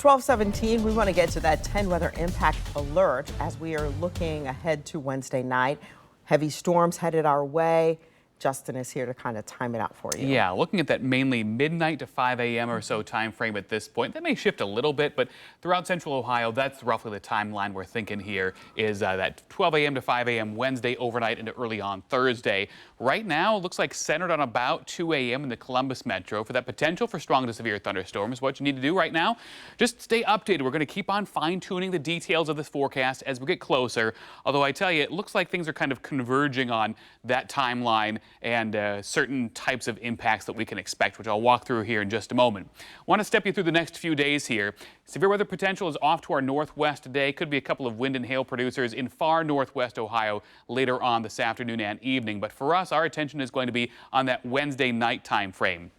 12:17. We want to get to that 10 weather impact alert as we are looking ahead to Wednesday night. Heavy storms headed our way. Justin is here to kind of time it out for you. Yeah, looking at that mainly midnight to 5 a.m. or so time frame at this point. That may shift a little bit, but throughout central Ohio, that's roughly the timeline we're thinking here is that 12 a.m. to 5 a.m. Wednesday overnight into early on Thursday. Right now, it looks like centered on about 2 a.m. in the Columbus metro for that potential for strong to severe thunderstorms. What you need to do right now, just stay updated. We're going to keep on fine-tuning the details of this forecast as we get closer. Although I tell you, it looks like things are kind of converging on that timeline and certain types of impacts that we can expect, which I'll walk through here in just a moment. I want to step you through the next few days here. Severe weather potential is off to our northwest today. Could be a couple of wind and hail producers in far northwest Ohio later on this afternoon and evening. But for us, our attention is going to be on that Wednesday night time frame.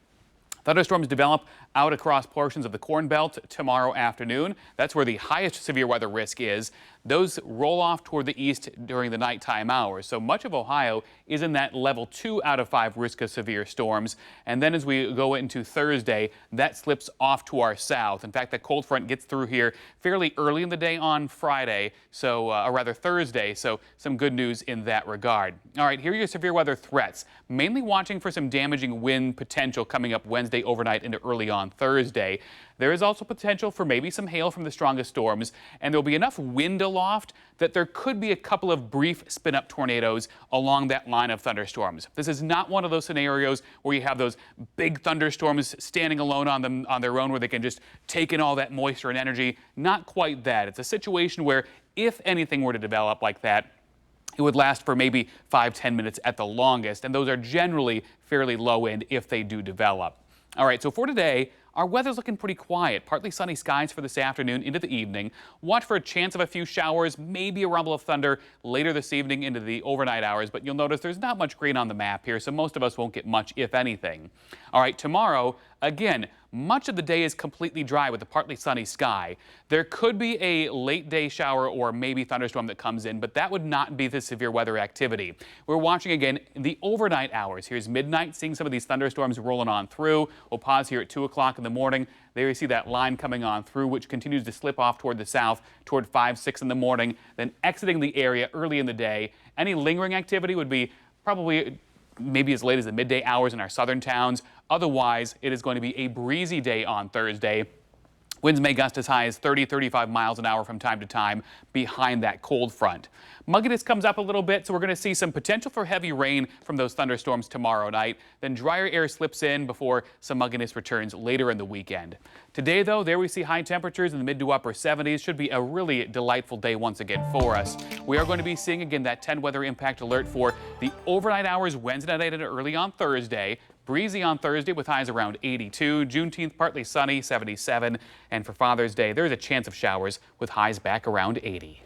Thunderstorms develop out across portions of the Corn Belt tomorrow afternoon. That's where the highest severe weather risk is. Those roll off toward the east during the nighttime hours. So much of Ohio is in that level 2 out of 5 risk of severe storms. And then as we go into Thursday, that slips off to our south. In fact, that cold front gets through here fairly early in the day on Friday, or rather Thursday. So some good news in that regard. All right, here are your severe weather threats. Mainly watching for some damaging wind potential coming up Wednesday overnight into early on Thursday. There is also potential for maybe some hail from the strongest storms, and there'll be enough wind aloft that there could be a couple of brief spin-up tornadoes along that line of thunderstorms. This is not one of those scenarios where you have those big thunderstorms standing alone on their own where they can just take in all that moisture and energy. Not quite that. It's a situation where if anything were to develop like that, it would last for maybe 5-10 minutes at the longest, and those are generally fairly low end if they do develop. All right, so for today, our weather's looking pretty quiet. Partly sunny skies for this afternoon into the evening. Watch for a chance of a few showers, maybe a rumble of thunder later this evening into the overnight hours, but you'll notice there's not much green on the map here, so most of us won't get much, if anything. All right, tomorrow, again, much of the day is completely dry with a partly sunny sky. There could be a late day shower or maybe thunderstorm that comes in, but that would not be the severe weather activity. We're watching again the overnight hours. Here's midnight, seeing some of these thunderstorms rolling on through. We'll pause here at 2 o'clock in the morning. There you see that line coming on through, which continues to slip off toward the south, toward 5, 6 in the morning, then exiting the area early in the day. Any lingering activity would be probably maybe as late as the midday hours in our southern towns. Otherwise, it is going to be a breezy day on Thursday. Winds may gust as high as 30-35 miles an hour from time to time behind that cold front. Mugginess comes up a little bit, so we're going to see some potential for heavy rain from those thunderstorms tomorrow night. Then drier air slips in before some mugginess returns later in the weekend. Today, though, there we see high temperatures in the mid to upper 70s. Should be a really delightful day once again for us. We are going to be seeing again that 10 weather impact alert for the overnight hours Wednesday night and early on Thursday. Breezy on Thursday with highs around 82. Juneteenth partly sunny, 77. And for Father's Day, there's a chance of showers with highs back around 80.